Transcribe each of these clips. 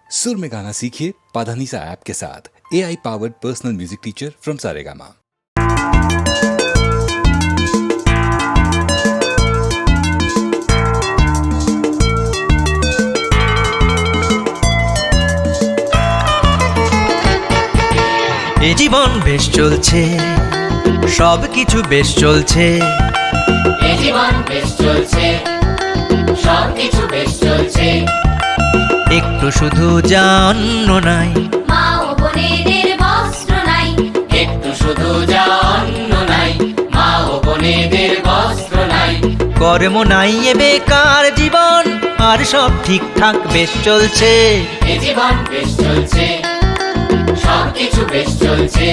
सुर में गाना सीखिए पाधानीसा ऐप के साथ। AI powered personal music teacher from Saregama. এ জীবন বেশ চলছে, সব কিছু বেশ চলছে। এ জীবন বেশ চলছে, সব কিছু বেশ চলছে। একটু শুধু যা অন্য নাই, মা ও বোনেদের বস্ত্র নাই। একটু শুধু যা অন্য নাই, মা ও বোনেদের বস্ত্র নাই। কর্ম নাই এ বেকার জীবন, আর সব ঠিকঠাক বেশ চলছে। এ জীবন বেশ চলছে, সব কিছু বেশ চলছে।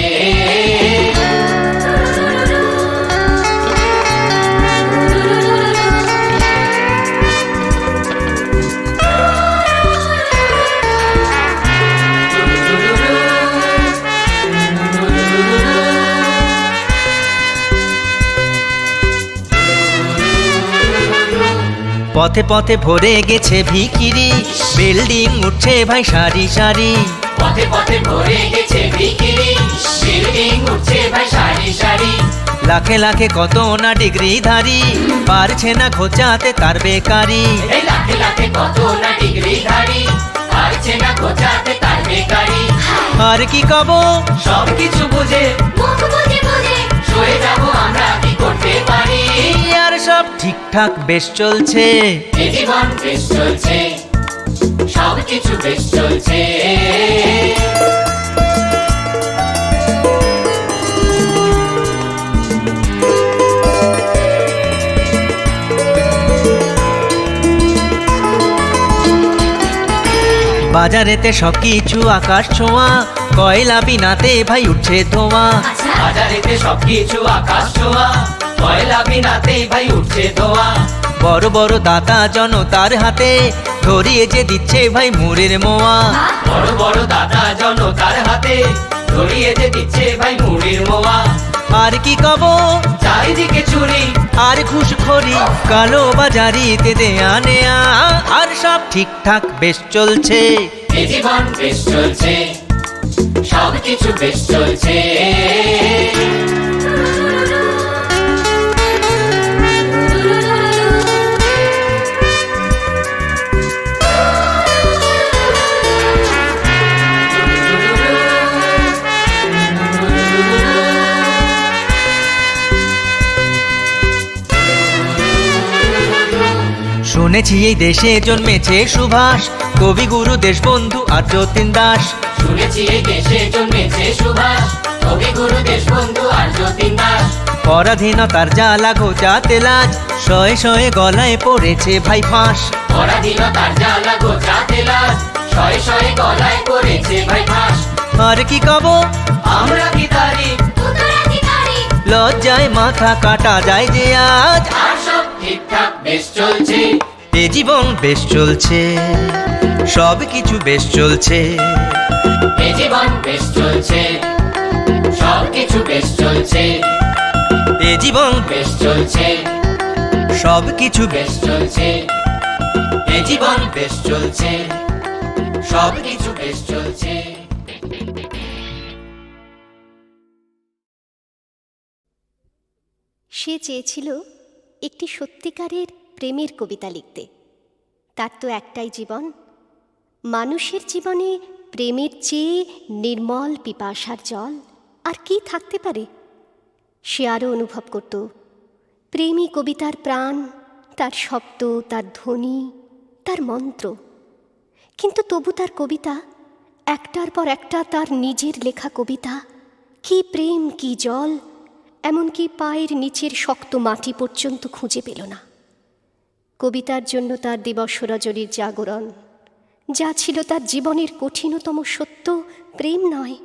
পথে পথে ভরে গেছে ভিখিরি, বিল্ডিং উঠছে ভাই সারি সারি। পথে পথে ভরে গেছে ভিখিরি, বিল্ডিং উঠছে ভাই সারি সারি। লাখে লাখে কত না ডিগ্রিধারী, পারছে না খোঁচাতে তার বেকারি। এই লাখে লাখে কত না ডিগ্রিধারী, পারছে না খোঁচাতে তার বেকারি। আর কি কব, সব কিছু বুঝে মুখ বুঝে বুঝে সয়ে যাব আমরা, কি করতে পারি? আর সব ঠিকঠাক বেশ চলছে। এ জীবন বেশ চলছে, সব কিছু বেশ চলছে। বাজারেতে সব কিছু আকাশ ছোঁয়া, কয়লা বিনাতে ভাই উঠছে ধোঁয়া। বাজারেতে সবকিছু আকাশ ছোঁয়া, কয়লা বিনাতে ভাই উঠছে ধোঁয়া। বড় বড় দাতা জনতার হাতে ধরিয়ে যে দিচ্ছে ভাই মুড়ের মোয়া। বড় বড় দাদা জনতার হাতে ধরিয়ে যে দিচ্ছে ভাই মুড়ির মোয়া। আর কি কব, চারিদিকে চুরি আর ঘুষখড়ি, কালো বাজারিতে দেয়া নেয়া, আর সব ঠিকঠাক বেশ চলছে। এ জীবন বেশ চলছে, সব কিছু বেশ চলছে। শুনেছি এই দেশে জন্মেছে সুভাষ, কবিগুরু দেশবন্ধু আর যতীন দাস। শুনেছি এই দেশে জন্মেছে সুভাষ, কবিগুরু দেশবন্ধু আর যতীন দাস। পরাধীনতার জ্বালা ঘোচাতে লাজ, শয়ে শয়ে গলায় পড়েছে ভাই ফাঁস। পরাধীনতার জ্বালা ঘোচাতে লাজ, শয়ে শয়ে গলায় পড়েছে ভাই ফাঁস। আর কি কব, আমরা কি তারি লজ্জায় মাথা কাটা যায় যে আজ। আর সব ঠিকঠাক বেশ চলছে। এ জীবন বেশ চলছে, সব কিছু বেশ চলছে। এ জীবন বেশ চলছে, সব কিছু বেশ চলছে। এ জীবন বেশ চলছে, সব কিছু বেশ চলছে। এ জীবন বেশ চলছে, সব কিছু বেশ চলছে। সে চেয়েছিল একটি সত্যিকারের প্রেমের কবিতা লিখতে। তার তো একটাই জীবন, মানুষের জীবনে প্রেমের চেয়ে নির্মল পিপাসার জল আর কি থাকতে পারে। সে আরও অনুভব করত প্রেমী কবিতার প্রাণ, তার শব্দ, তার ধ্বনি, তার মন্ত্র। কিন্তু তবু তার কবিতা, একটার পর একটা তার নিজের লেখা কবিতা, কি প্রেম, কি জল, এমনকি পায়ের নিচের শক্ত মাটি পর্যন্ত খুঁজে পেল না। কবিতার জন্য তার দিবস রজনীর জাগরণ, যা ছিল তার জীবনের কঠিনতম সত্য, প্রেম নয়,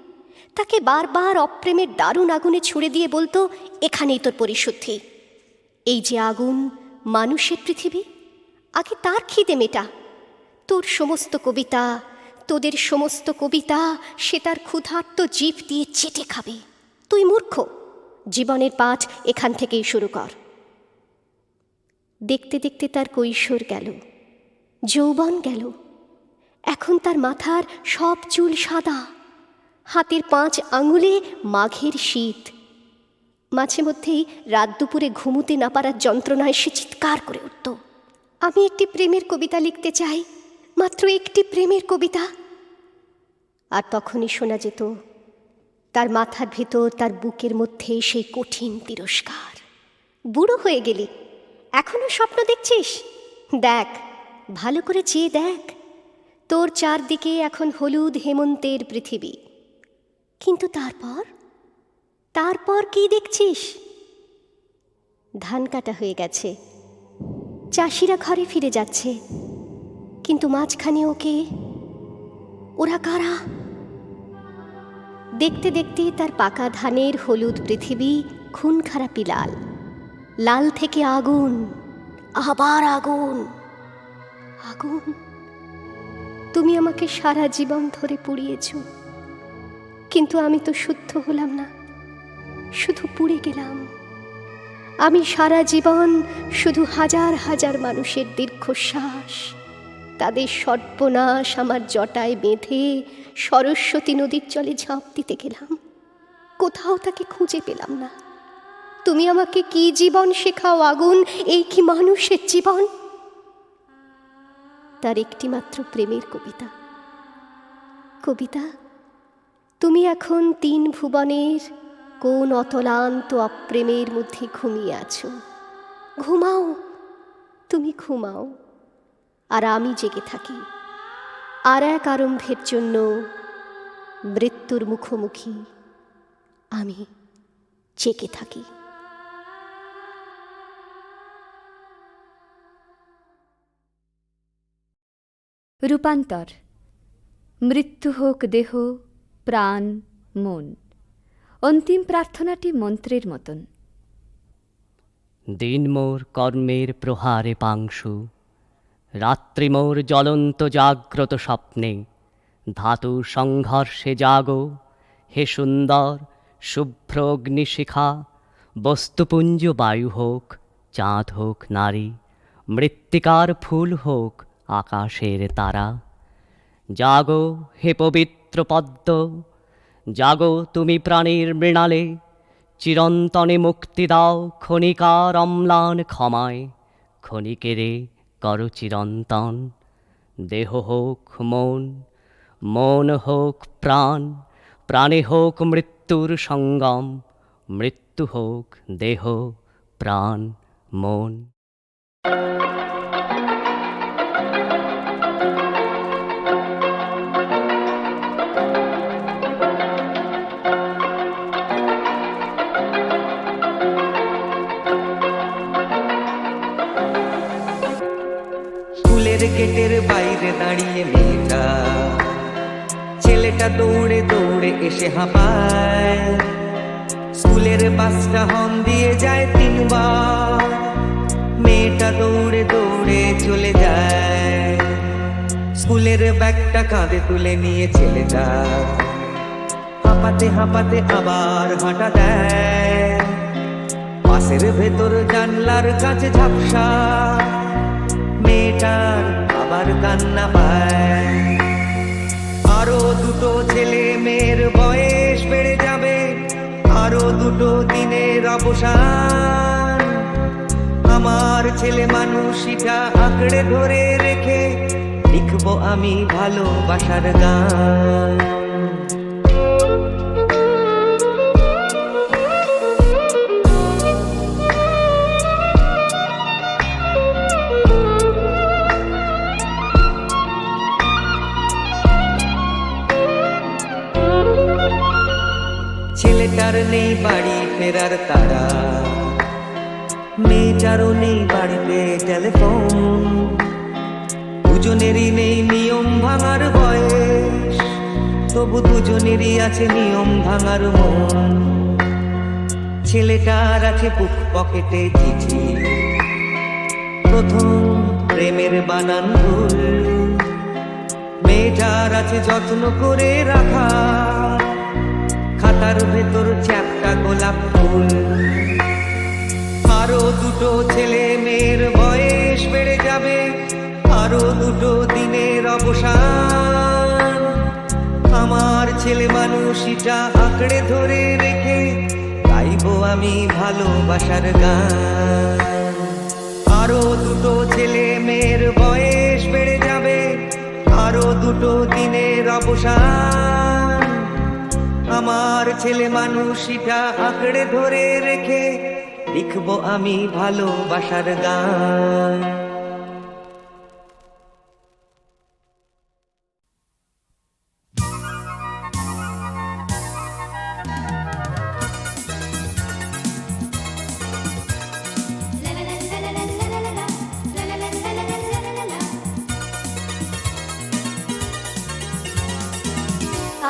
তাকে বারবার অপ্রেমের দারুণ আগুনে ছুড়ে দিয়ে বলতো, এখানেই তোর পরিশুদ্ধি। এই যে আগুন, মানুষের পৃথিবী, আগে তার খিদে মেটা। তোর সমস্ত কবিতা, তোদের সমস্ত কবিতা সে তার ক্ষুধার্ত জিভ দিয়ে চেটে খাবে। তুই মূর্খ, জীবনের পাঠ এখান থেকেই শুরু কর। দেখতে দেখতে তার কৈশোর গেল, যৌবন গেল, এখন তার মাথার সব চুল সাদা, হাতের 5 আঙুলে মাঘের শীত। মাঝে মধ্যেই রাত দুপুরে ঘুমুতে না পারার যন্ত্রণায় সে চিৎকার করে উঠত, আমি একটি প্রেমের কবিতা লিখতে চাই, মাত্র একটি প্রেমের কবিতা। আর তখনই শোনা যেত তার মাথার ভেতর, তার বুকের মধ্যে সেই কঠিন তিরস্কার, বুড়ো হয়ে গেলি, এখনো স্বপ্ন দেখছিস? দেখ, ভালো করে চেয়ে দেখ, তোর চারদিকে এখন হলুদ হেমন্তের পৃথিবী। কিন্তু তারপর কি দেখছিস? ধান কাটা হয়ে গেছে, চাষিরা ঘরে ফিরে যাচ্ছে, কিন্তু মাঝখানে ওরা কারা? দেখতে দেখতে তার পাকা ধানের হলুদ পৃথিবী খুন খারাপি লাল, লাল থেকে আগুন, আবার আগুন। আগুন, তুমি আমাকে সারা জীবন ধরে পুড়িয়েছ, কিন্তু আমি তো শুদ্ধ হলাম না, শুধু পুড়ে গেলাম। আমি সারা জীবন শুধু হাজার হাজার মানুষের দীর্ঘশ্বাস, তাদের সর্বনাশ আমার জটায় বেঁধে সরস্বতী নদীর জলে ঝাঁপ দিতে গেলাম, কোথাও তাকে খুঁজে পেলাম না। তুমি আমাকে কি জীবন শেখাও আগুন, এই কি মানুষের জীবন? তার একটি মাত্র প্রেমের কবিতা। কবিতা, তুমি এখন 3 ভুবনের কোন অতলান্ত অপ্রেমের মধ্যে ঘুমিয়ে আছো। ঘুমাও, তুমি ঘুমাও, আর আমি জেগে থাকি আর এক আরম্ভের জন্য। মৃত্যুর মুখোমুখি আমি জেগে থাকি। রূপান্তর। মৃত্যু হোক দেহ, প্রাণ, মন। অন্তিম প্রার্থনাটি মন্ত্রের মতন। দিন মোর কর্মের প্রহারে পাংশু, রাত্রি মোর জ্বলন্ত জাগ্রত স্বপ্নে। ধাতু সংঘর্ষে জাগো হে সুন্দর শুভ্র অগ্নিশিখা। বস্তুপুঞ্জ বায়ু হোক, চাঁদ হোক নারী, মৃত্তিকার ফুল হোক আকাশের তারা। জাগো হে পবিত্র পদ্ম, জাগো তুমি প্রাণীর মৃণালে। চিরন্তনে মুক্তি দাও ক্ষণিকার অম্লান ক্ষমায়। ক্ষণিকেরে করো চিরন্তন। দেহ হোক মন, মন হোক প্রাণ, প্রাণে হোক মৃত্যুর সঙ্গম। মৃত্যু হোক দেহ, প্রাণ, মন। স্কুলের গেটের বাইরে দাঁড়িয়ে মেয়েটা, ছেলেটা দৌড়ে দৌড়ে এসে হাঁপায়। স্কুলের বাসটা হর্ন দিয়ে যায় 3 বার, মেয়েটা দৌড়ে দৌড়ে চলে যায়। স্কুলের ব্যাগটা কাঁধে তুলে নিয়ে ছেলেটা হাঁপাতে হাঁপাতে আবার হাঁটা দেয়। বাসের ভেতর জানলার কাছে ঝাপসা, মেয়েটার আবার কান্না পায়। আরো 2টো ছেলে মেয়ের বয়স বেড়ে যাবে, আরো 2টো দিনের অবসান। আমার ছেলে মানুষটা আঁকড়ে ধরে রেখে লিখবো আমি ভালোবাসার গান। ছেলেটার নেই বাড়ি ফেরার তারা, মেয়েটারও নেই বাড়িতে টেলিফোন। দুজনেরই নেই নিয়ম ভাঙার বয়স, তবু দুজনেরই আছে নিয়ম ভাঙার মন। ছেলেটার আছে বুক পকেটে চিঠি, প্রথম প্রেমের বানান ভুল। মেয়েটার আছে যত্ন করে রাখা খাতার ভেতর চ্যাপ্টা গোলাপ ফুল। আরো 2টো ছেলে মেয়ের বয়স বেড়ে যাবে, আরো আরো দুটো দিনের অবসান, আমার ছেলে মানুষটা আঁকড়ে ধরে রেখে গাইবো আমি ভালোবাসার গান। আরো দুটো ছেলে মেয়ের বয়স বেড়ে যাবে, আরো দুটো দিনের অবসান, আমার ছেলে মানুষটা আঁকড়ে ধরে রেখে লিখবো আমি ভালোবাসার গান।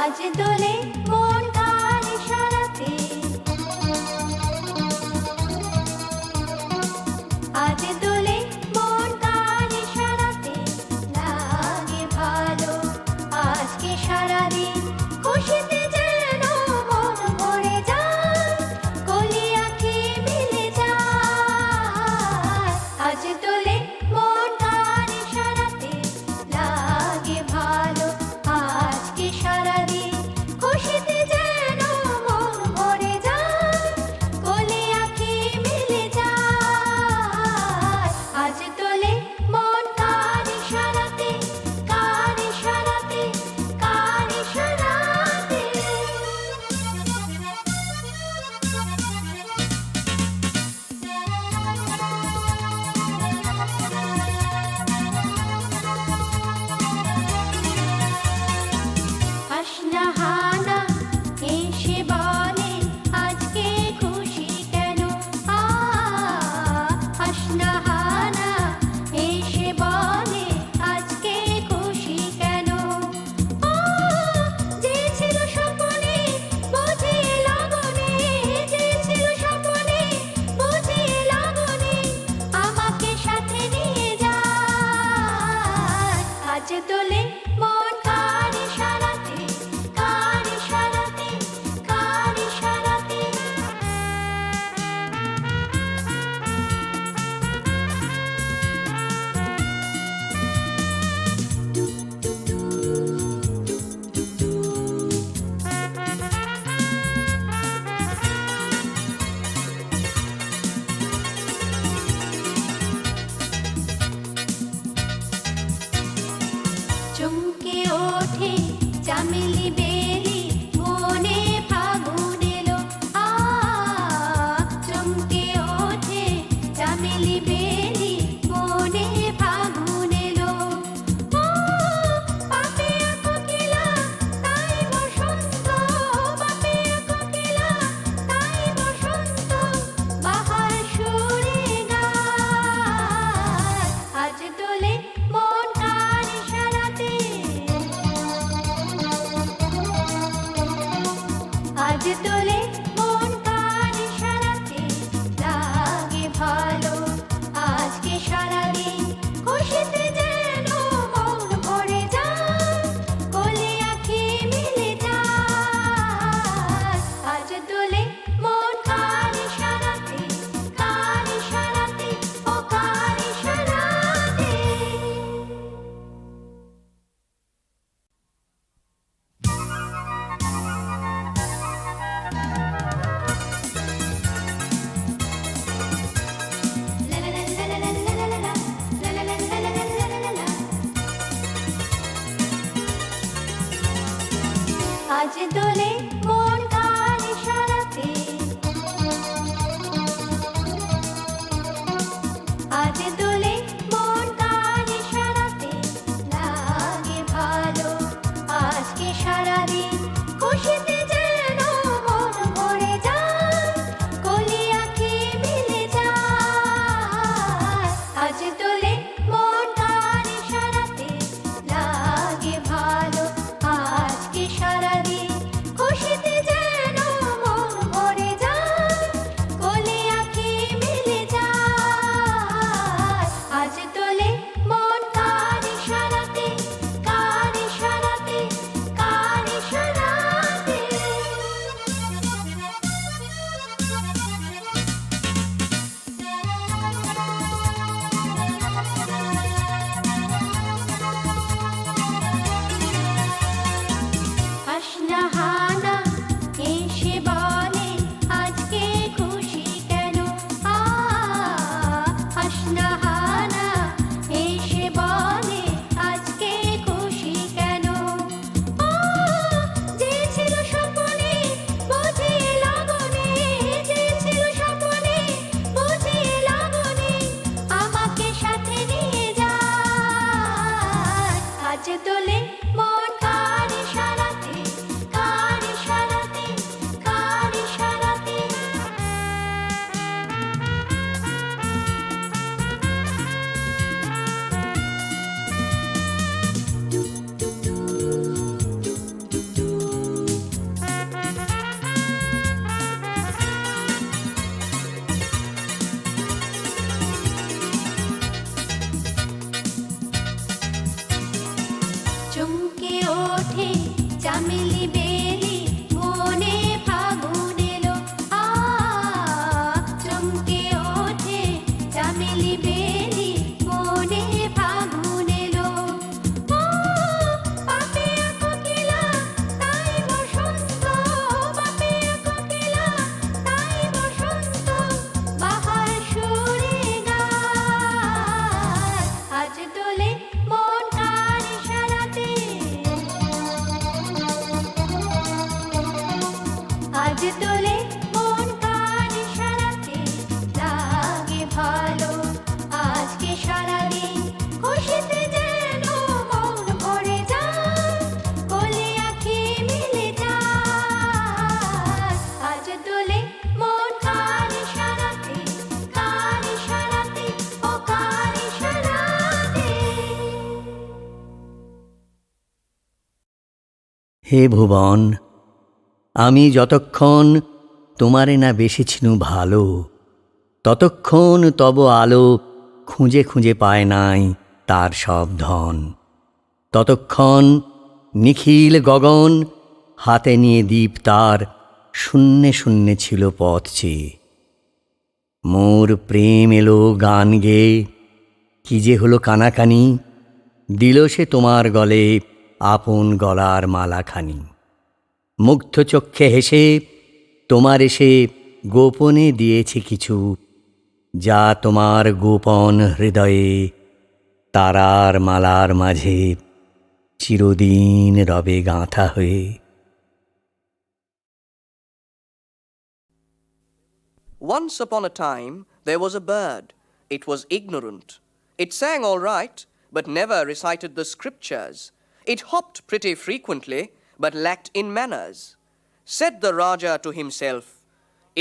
আজ দোলে মন কান ইশারাতে, আজ দোলে মন কান ইশারাতে, লাগে ভালো আজকে সারাদিন, খুশিতে যেন মন ভরে যায়, কলি আঁখি মিলে যায়। আজ দোলে মন কান ইশারাতে, লাগে ভালো আজকে সারাদিন, খুশিতে যেন মন ভরে যায়, কলি আঁখি মিলে যায়। আজ দোলে মন কান ইশারাতে, কান ইশারাতে, কান ইশারাতে। হাসনাহানা এসে বলে আজকে খুশি কেন, হাসনাহানা এসে বলে আজকে খুশি কেন, যে ছিল স্বপ্নে বুঝি লগনে, যে ছিল স্বপ্নে বুঝি লগনে, আমাকে সাথে নিয়ে যায়। আজ দোলে মন কান ইশারাতে, কান ইশারাতে, কান ইশারাতে। চমকে ওঠে চামেলি বেলি, মনে ফাগুন এলো, চমকে ওঠে চামেলি বেলি, মনে ফাগুন এলো, পাপিয়া কোকিলা তাই বসন্ত, পাপিয়া কোকিলা তাই বসন্ত, বাহার সুরে গায়। আজ দোলে মন কান ইশারাতে, আজ দোলে মন কান ইশারাতে, লাগে ভালো আজকে সারাদিন, খুশিতে যেন মন ভরে যায়, কলি আঁখি মিলে যায়। আজ দোলে মন কান ইশারাতে, কান ইশারাতে, ও কান ইশারাতে। আজ দোলে মন কান ইশারাতে, আজ দোলে মন কান ইশারাতে, লাগে ভালো আজকে সারাদিন, খুশিতে যেন মন ভরে যায়, কলি আঁখি মিলে যায়। আজ দোলে মন কান ইশারাতে, লাগে ভালো আজকে সারাদিন, খুশিতে ওঠে চামেলি বেলি মনে ফাগুন এলো চমকে ওঠে চামেলি বেলি মনে ফাগুন এলো পাপিয়া কোকিলা তাই বসন্ত পাপিয়া কোকিলা তাই বসন্ত বাহার সুরে গায় আজ দোলে মন কার ইশারাতে আজ দোলে মন কার ইশারাতে লাগে ভালো আজকে সারাদিন খুশিতে যেন মন ভরে যায় কোলে আঁখি মিলে যায় আজ দোলে মন কার ইশারাতে ও কার ইশারাতে হে ভুবন, আমি যতক্ষণ তোমারে না বেসেছিনু ভালো, ততক্ষণ তব আলো খুঁজে খুঁজে পায় নাই তার সব ধন। ততক্ষণ নিখিল গগন হাতে নিয়ে দীপ তার শূন্যে শূন্যে ছিল পথ চেয়ে। মোর প্রেম এলো গান গেয়ে, কি যে হলো কানাকানি, দিল সে তোমার গলে আপন গলার মালাখানি। মুগ্ধ চক্ষে হেসে তোমার এসে গোপনে দিয়েছে কিছু, যা তোমার গোপন হৃদয়ে তারার মালার মাঝে চিরদিন রবে গাঁথা হয়ে। Once upon a time, there was a bird. It was ignorant. It sang all right, but never recited the scriptures. It hopped pretty frequently, but lacked in manners. Said the Raja to himself,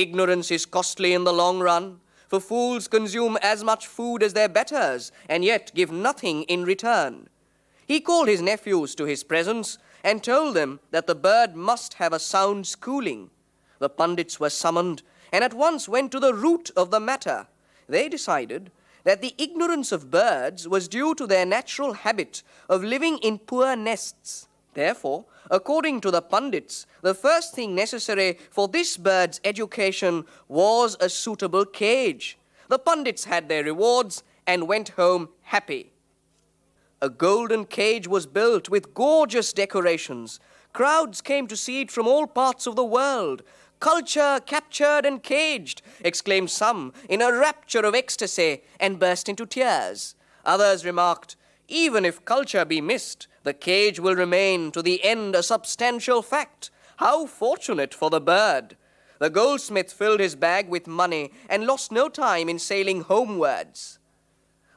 "Ignorance is costly in the long run, for fools consume as much food as their betters, and yet give nothing in return." He called his nephews to his presence and told them that the bird must have a sound schooling. The pundits were summoned and at once went to the root of the matter. They decided that the ignorance of birds was due to their natural habit of living in poor nests. Therefore, according to the pundits, the first thing necessary for this bird's education was a suitable cage. The pundits had their rewards and went home happy. A golden cage was built with gorgeous decorations. Crowds came to see it from all parts of the world. "Culture captured and caged," exclaimed some in a rapture of ecstasy and burst into tears. Others remarked, "Even if culture be missed, the cage will remain to the end a substantial fact. How fortunate for the bird!" The goldsmith filled his bag with money and lost no time in sailing homewards.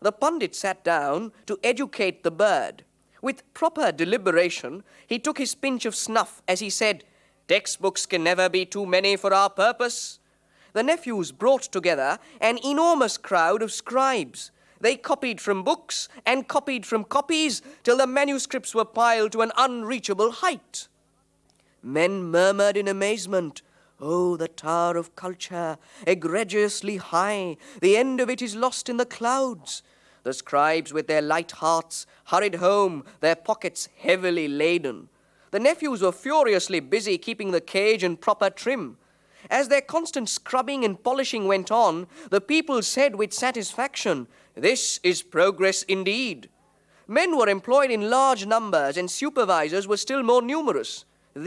The pundit sat down to educate the bird. With proper deliberation, he took his pinch of snuff as he said, "Textbooks can never be too many for our purpose." The nephews brought together an enormous crowd of scribes. They copied from books and copied from copies till the manuscripts were piled to an unreachable height. Men murmured in amazement, "Oh, the tower of culture, egregiously high, the end of it is lost in the clouds." The scribes, with their light hearts, hurried home, their pockets heavily laden. The nephews were furiously busy keeping the cage in proper trim. As their constant scrubbing and polishing went on, the people said with satisfaction, "This is progress indeed." Men were employed in large numbers and supervisors were still more numerous.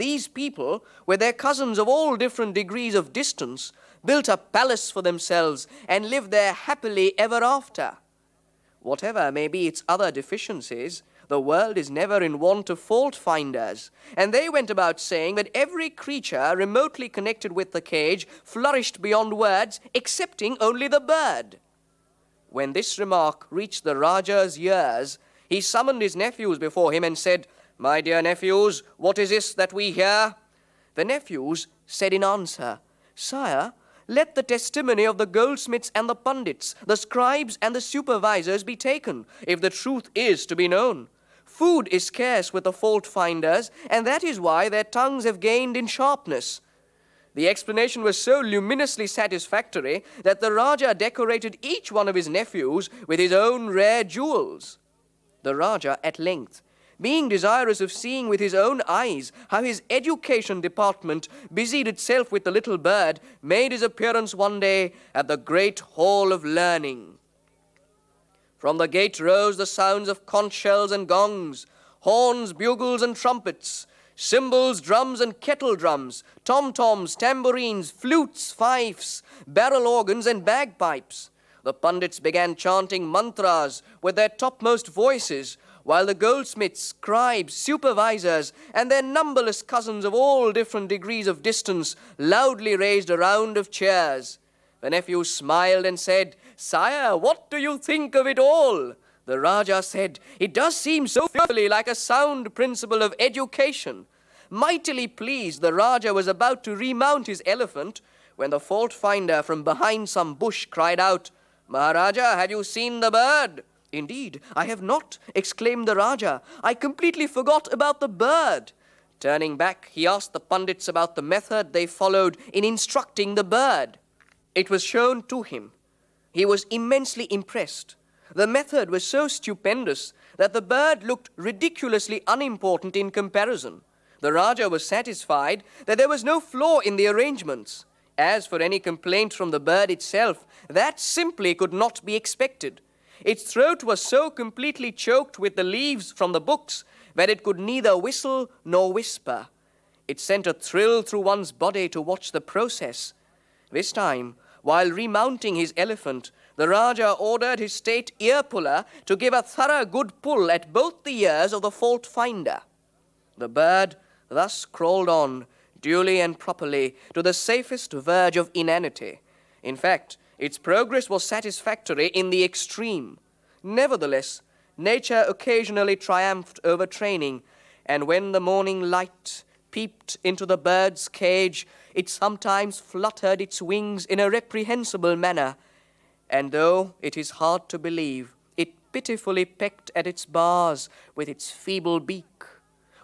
These people, with their cousins of all different degrees of distance, built a palace for themselves and lived there happily ever after. Whatever may be its other deficiencies, the world is never in want of fault-finders, and they went about saying that every creature remotely connected with the cage flourished beyond words, excepting only the bird. When this remark reached the Raja's ears, he summoned his nephews before him and said, "My dear nephews, what is this that we hear?" The nephews said in answer, "Sire, let the testimony of the goldsmiths and the pundits, the scribes and the supervisors be taken, if the truth is to be known. Food is scarce with the fault-finders, and that is why their tongues have gained in sharpness." The explanation was so luminously satisfactory that the Raja decorated each one of his nephews with his own rare jewels. The Raja at length being desirous of seeing with his own eyes how his education department busied itself with the little bird, made his appearance one day at the great hall of learning. From the gate rose the sounds of conch shells and gongs, horns, bugles, and trumpets, cymbals, drums, and kettle drums, tom-toms, tambourines, flutes, fifes, barrel organs, and bagpipes. The pundits began chanting mantras with their topmost voices, while the goldsmiths, scribes, supervisors, and their numberless cousins of all different degrees of distance loudly raised a round of cheers. The nephew smiled and said, "Sire, what do you think of it all?" The Raja said, "It does seem so fearfully like a sound principle of education." Mightily pleased, the Raja was about to remount his elephant when the fault finder from behind some bush cried out, "Maharaja, have you seen the bird?" "Indeed, I have not," exclaimed the Raja. "I completely forgot about the bird." Turning back, he asked the pundits about the method they followed in instructing the bird. It was shown to him. He was immensely impressed. The method was so stupendous that the bird looked ridiculously unimportant in comparison. The Raja was satisfied that there was no flaw in the arrangements. As for any complaint from the bird itself, that simply could not be expected. Its throat was so completely choked with the leaves from the books that it could neither whistle nor whisper. It sent a thrill through one's body to watch the process. This time, while remounting his elephant, the Raja ordered his state ear-puller to give a thorough good pull at both the ears of the fault-finder. The bird thus crawled on, duly and properly, to the safest verge of inanity. In fact, its progress was satisfactory in the extreme. Nevertheless, nature occasionally triumphed over training, and when the morning light peeped into the bird's cage, it sometimes fluttered its wings in a reprehensible manner, and though it is hard to believe, it pitifully pecked at its bars with its feeble beak.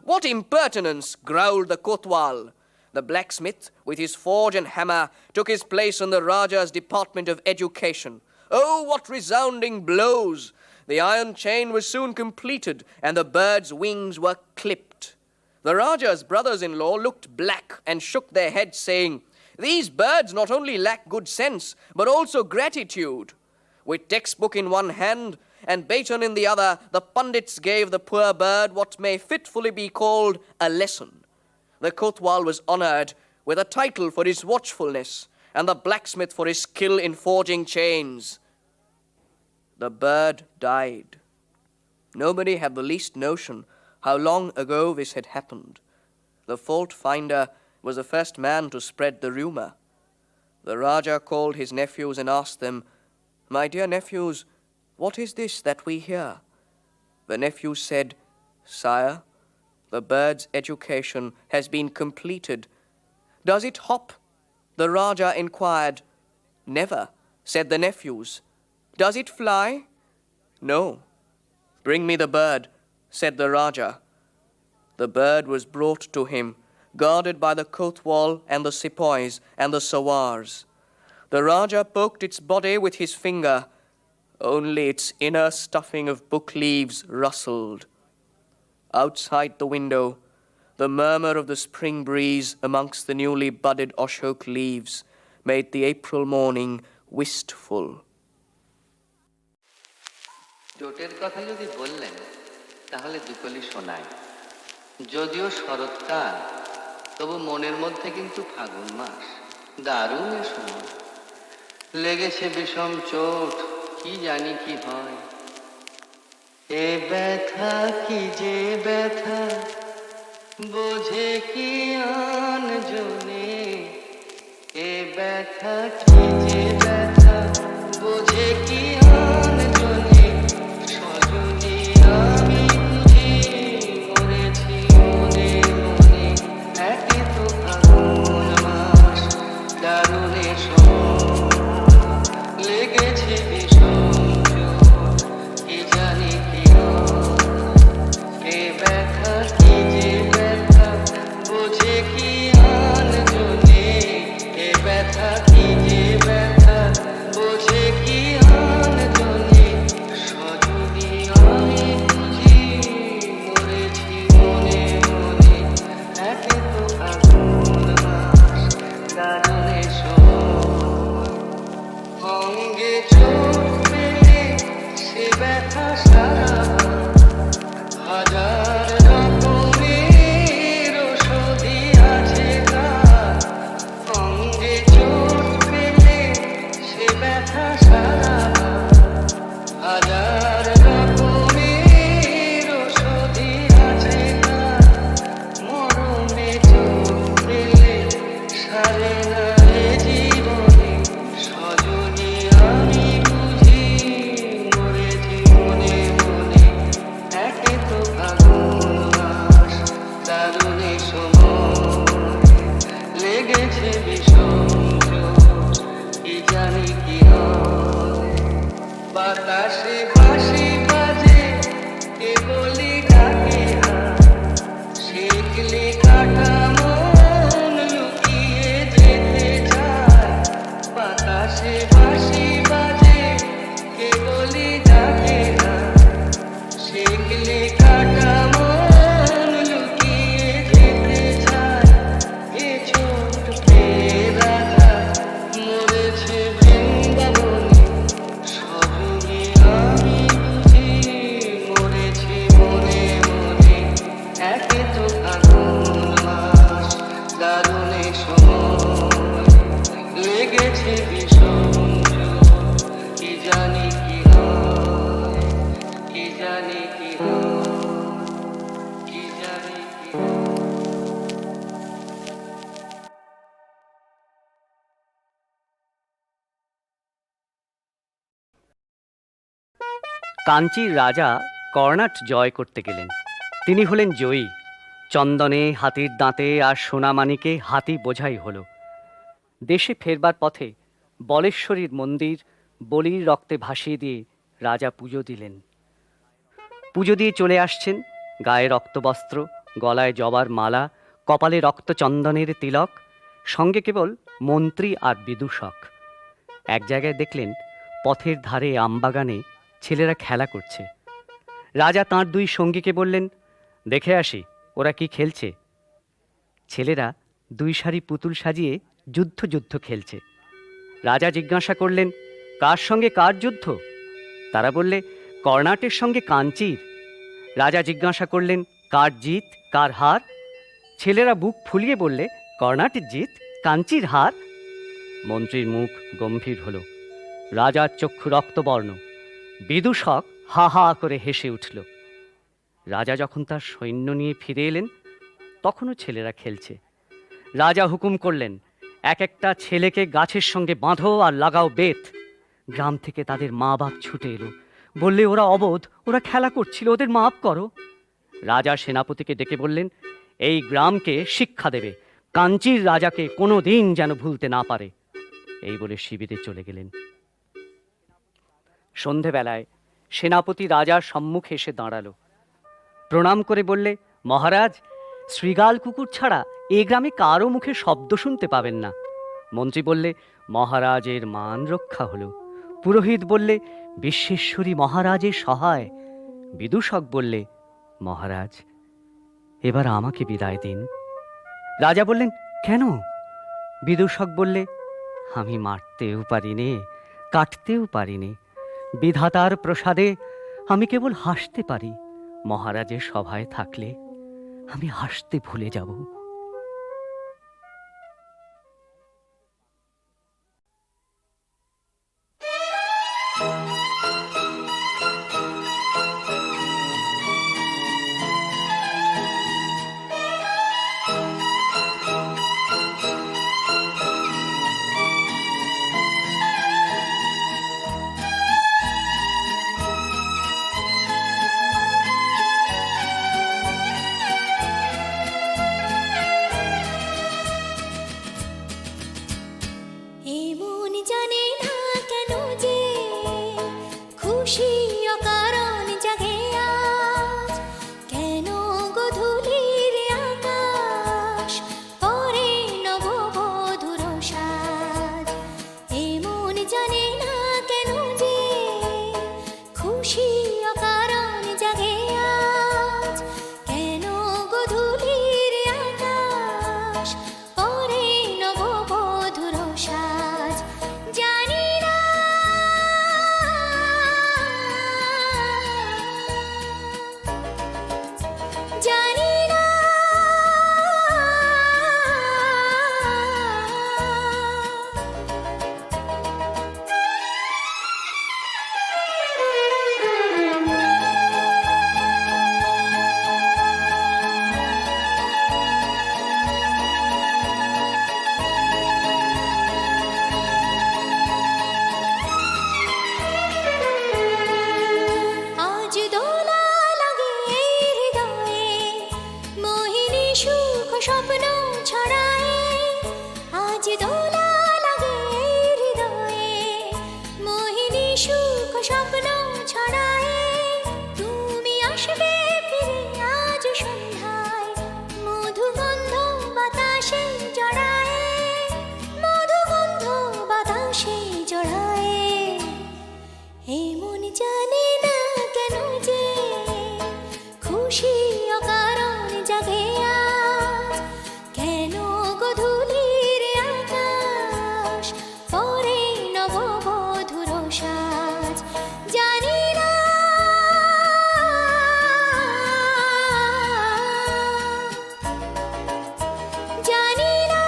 "What impertinence!" growled the Kotwal. The blacksmith, with his forge and hammer, took his place in the Raja's Department of Education. Oh, what resounding blows! The iron chain was soon completed, and the bird's wings were clipped. The Raja's brothers-in-law looked black and shook their heads, saying, "These birds not only lack good sense, but also gratitude." With textbook in one hand and baton in the other, the pundits gave the poor bird what may fitfully be called a lesson. The Kotwal was honored with a title for his watchfulness, and the blacksmith for his skill in forging chains. The bird died. Nobody had the least notion how long ago this had happened. The fault-finder was the first man to spread the rumor. The Raja called his nephews and asked them, "My dear nephews, what is this that we hear?" The nephews said, "Sire, the bird's education has been completed." "Does it hop?" the Raja inquired. "Never," said the nephews. "Does it fly?" "No." "Bring me the bird," said the Raja. The bird was brought to him, guarded by the Kotwal and the sepoys and the sawars. The Raja poked its body with his finger. Only its inner stuffing of book leaves rustled. Outside the window, the murmur of the spring breeze amongst the newly budded ashok leaves made the April morning wistful. জোটের কথা যদি বললেন তাহলে দুকলি শোনায়। যদিও শরৎকাল, তবু মনের মধ্যে কিন্তু ফাগুন মাস, দারুণ এ সময়। লেগেছে বিষম চোট, কি জানি কি হয়। এ ব্যথা কি যে ব্যথা, বোঝে কি আন জনে। এ ব্যথা কি যে ব্যথা, বোঝে কি আন জনে। সজনী আমি বুঝি মরেছি মনে মনে। একে তো ফাগুন মাস, দারুণ এ সময়। লেগেছে বিষম চোট, কি জানি কি হয়। এ ব্যথা কি যে ব্যথা, বোঝে কি আন জনে। এ ব্যথা কি যে দারুণে সময় লেগেছে বিষম কি জানি কি হয় বাতাসে বাঁশি বাজে কেবলি ডাকে শিকলি কাটা মন লুকিয়ে যেতে চায় বাতাসে বাঁশি বাজে কেবলি ডাকে শিকলি কাটা মন লুকিয়ে যেতে চায় এ ছোট পেয়ে রাধা মরেছে বৃন্দাবনে সবই আমি বুঝি মরেছি মনে মনে একে তো ফাগুন মাস দারুণে সময় লেগেছে বিষম কি জানি কি হয় কি জানি কি হয় কি জানি কি হয় কাঞ্চীর রাজা কর্ণাট জয় করতে গেলেন। তিনি হলেন জয়ী। চন্দনে, হাতির দাঁতে আর সোনামানিকে হাতি বোঝাই হলো। দেশে ফেরবার পথে বলেশ্বরীর মন্দির বলির রক্তে ভাসিয়ে দিয়ে রাজা পুজো দিলেন। পুজো দিয়ে চলে আসছেন, গায়ে রক্তবস্ত্র, গলায় জবার মালা, কপালে রক্তচন্দনের তিলক, সঙ্গে কেবল মন্ত্রী আর বিদূষক। এক জায়গায় দেখলেন পথের ধারে আমবাগানে ছেলেরা খেলা করছে। রাজা তাঁর দুই সঙ্গীকে বললেন, দেখে আসি ওরা কি খেলছে। ছেলেরা দুই সারি পুতুল সাজিয়ে যুদ্ধ খেলছে। রাজা জিজ্ঞাসা করলেন, কার সঙ্গে কার যুদ্ধ? তারা বললে, কর্ণাটের সঙ্গে কাঞ্চীর। রাজা জিজ্ঞাসা করলেন, কার জিত কার হার? ছেলেরা বুক ফুলিয়ে বললে, কর্ণাটের জিত, কাঞ্চীর হার। মন্ত্রীর মুখ গম্ভীর হল, রাজার চক্ষু রক্তবর্ণ। বিদূষক হা হা করে হেসে উঠল। রাজা যখন তার সৈন্য নিয়ে ফিরে এলেন, তখনও ছেলেরা খেলছে। রাজা হুকুম করলেন, এক একটা ছেলেকে গাছের সঙ্গে বাঁধো আর লাগাও বেত। গ্রাম থেকে তাদের মা বাপ ছুটে এলো, বললে ওরা অবোধ, ওরা খেলা করছিল, ওদের মাফ করো। রাজা সেনাপতিকে ডেকে বললেন, এই গ্রামকে শিক্ষা দেবে, কাঞ্চীর রাজাকে কোনো দিন যেন ভুলতে না পারে। এই বলে শিবিরে চলে গেলেন। সন্ধেবেলায় সেনাপতি রাজার সম্মুখে এসে দাঁড়ালো। প্রণাম করে বললে, মহারাজ, শ্রীগাল কুকুর ছাড়া এ গ্রামে কারো মুখে শব্দ শুনতে পাবেন না। মন্ত্রী বললে, মহারাজের মান রক্ষা হলো। পুরোহিত বললে, বিশ্বেশ্বরী মহারাজের সহায়। বিদূষক বললে, মহারাজ, এবার আমাকে বিদায় দিন। রাজা বললেন, কেন? বিদূষক বললে, আমি মারতেও পারিনে, কাটতেও পারিনে। বিধাতার প্রসাদে আমি কেবল হাসতে পারি। মহারাজের সভায় থাকলে আমি হাসতে ভুলে যাব। স্বপ্ন ছড়ায়, আজ দোলা লাগে হৃদয়ে, মোহিনী সুখ স্বপ্ন ছড়ায়, তুমি আসবে ফিরে আজ সন্ধ্যায়, মধুগন্ধ বাতাসে জড়ায়, মধুগন্ধ বাতাসে জড়ায়। এই মন জানে না কেন যে খুশি অকারণ জাগে আজ, কেন গধূলির আকাশ পরে নববধূর সাজ, জানি না জানি না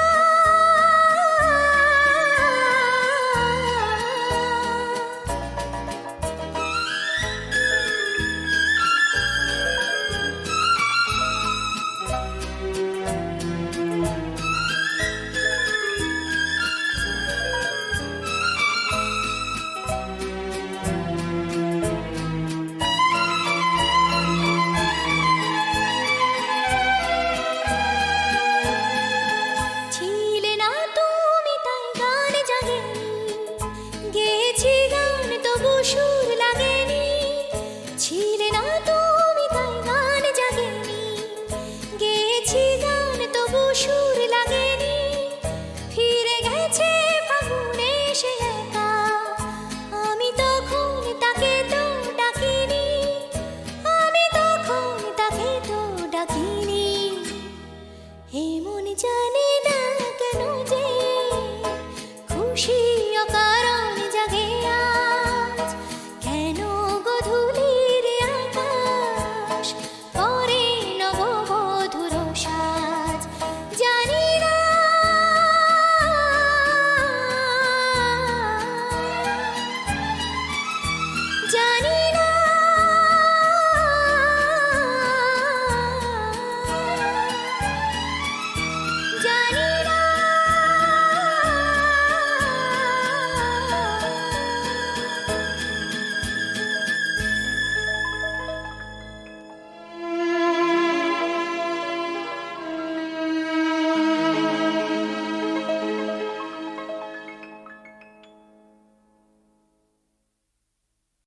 ছিলে না তুমি তাই গান জাগেনি, গেয়েছি গান তবু সুর লাগেনি, ছিলে না তুমি তাই গান জাগেনি, গেয়েছি গান তবু সুর লাগেনি, ফিরে গেছে ফাগুনে সে একা, আমি তখন তাকে তো ডাকিনি, আমি তখন তাকে তো ডাকিনি। এ মন জানে